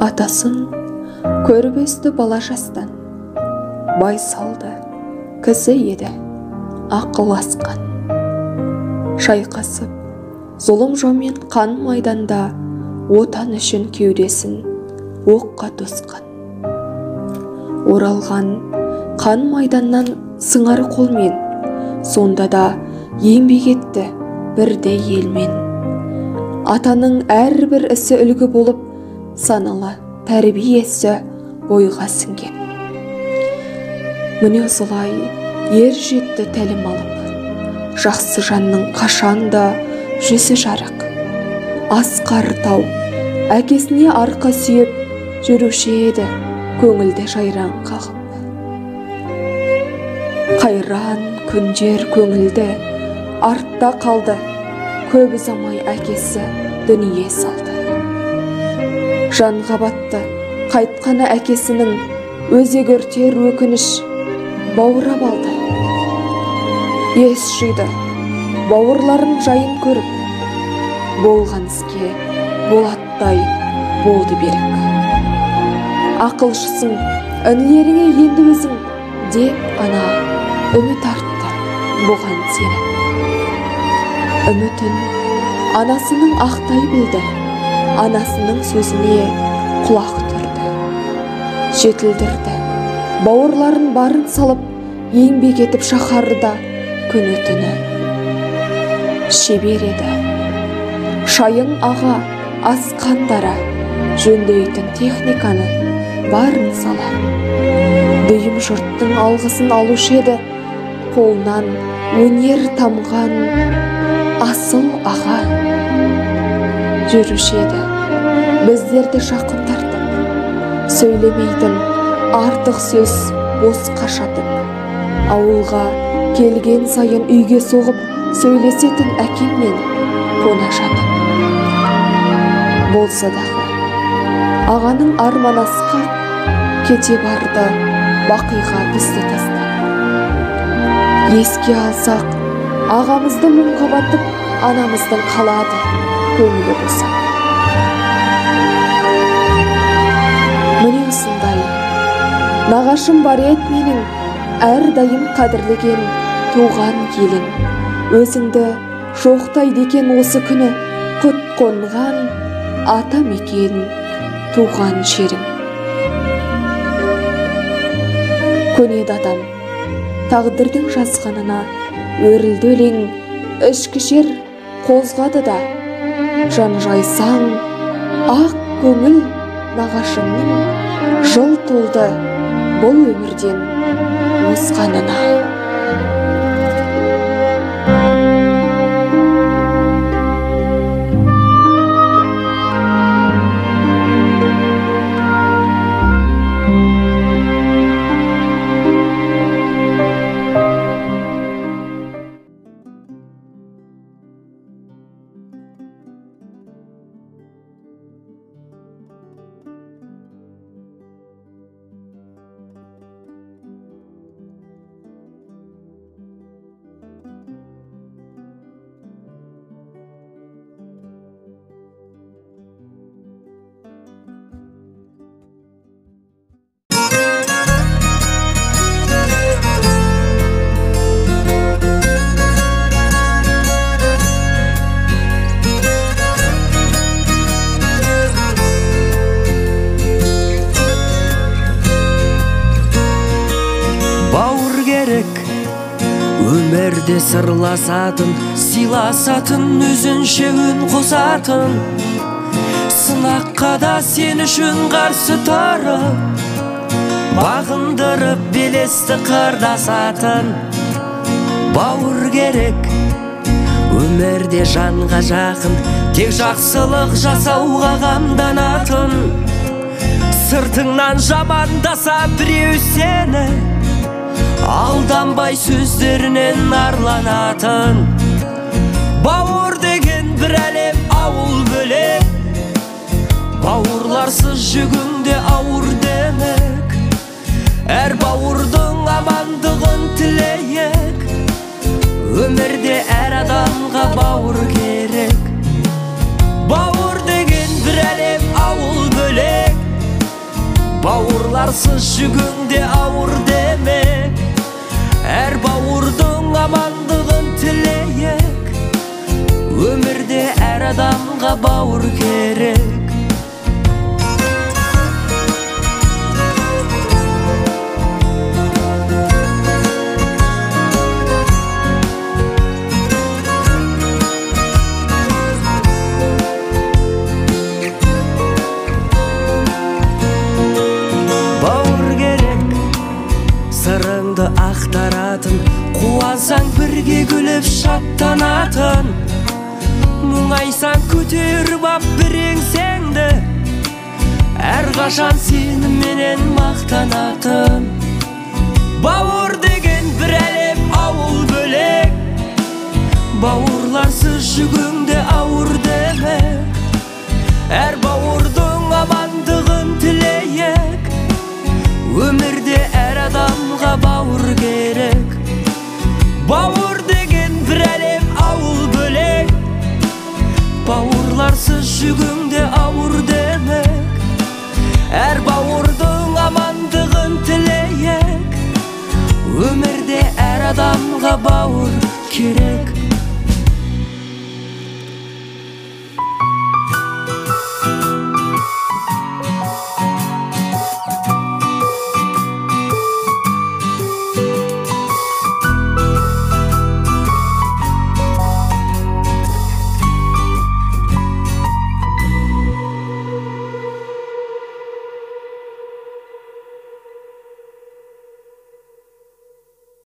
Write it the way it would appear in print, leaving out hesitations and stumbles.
Атасын көріп өсті бала жастан, байсалды кісі еді ақыл асқан. Шайқасып зұлым жаумен қан майданда отан үшін кеудесін оққа тосқан. Оралған қан майданнан сыңар қолмен, сонда да еңбек етті бірде елмен. Атаның әрбір ісі үлгі болып, саналы тәрбиесі бойға сіңген. Міне осылай ер жетті тәлім алып, жақсы жанның қашанда жүзі жарық. Асқар тау әкесіне арқа сүйеп жүруші еді көңілді жайраң қағып. Қайран күндер көңілді артта қалды, көп ұзамай әкесі дүние салды. Жанға батты қайтқаны әкесінің, өзек өртер өкініш бауырап алды. Ес жиды бауырларын жайын көріп, болған іске болаттай болды берік. Ақылшысың інілеріңе енді өзің, деп ана үміт артты бұған сеніп. Үмітін анасының ақтай білді, анасының сөзіне құлақ түрді. Жетілдірді бауырларын барын салып, еңбек етіп шаһарда күні түні. Шебер еді Шайың аға асқандара, жөндейтін техниканы барын сала. Дүйім жұрттың алғысын алушы еді, қолынан өнер тамған асыл аға. Жүруші еді біздерді жақын тартып, сөйлемейтін артық сөз бос қашатын. Ауылға келген сайын үйге соғып, сөйлесетін әкеммен қонашатын. Болса дағы ағаның арман асқақ, кете барды бақиға бізді тастап. Еске алсақ ағамызды мұңға батып, анамыздың қалады көңілі босап. Міне осындай нағашым бар ет менің, әрдайым қадірлеген туған елің. Өзіңді жоқтайды екен осы күні, құт қонған ата мекен туған жерің. Көнеді адам тағдырдың жазғанына, өрілді өлең ішкі жер қозғады да. Жан жайсаң ақ көңіл нағашымның, жыл толды бұл өмірден озғанына. Өмірде сырласатын, сыйласатын, өзінше үн қосатын. Сынаққа да сен үшін қарсы тұрып, бағындырып белесті қырдасатын. Бауыр керек өмірде жанға жақын, тек жақсылық жасауға қамданатын. Сыртыңнан жамандаса біреу сені, алданбай сөздерінен арланатын. Бауыр деген бір әлем, ауыл бөлек, бауырларсыз жүгіңде ауыр демек. Әр бауырдың амандығын тілейік, өмірде әр адамға бауыр керек. Бауыр деген бір әлем, ауыл бөлек, Бауырларсыз жүгіңде ауыр демек, әр бауырдың амандығын тілейік. Өмірде әр адамға бауыр керек. Сырыңды ақтаратын, қуансаң бірге күліп шаттанатын, мұңайсаң көтеріп ап бір еңсеңді, әрқашан сені менен мақтанатын. Бауыр деген бір әлем, ауыл бөлек, бауырларсыз жүгіңде ауыр демек, әр бауырдың амандығын тілейік. Өмірде әр адамға бауыр керек. Бауыр деген бір әлем, ауыл бөлек, бауырларсыз жүгіңде ауыр демек, әр бауырдың амандығын тілейік. Өмірде әр адамға бауыр керек.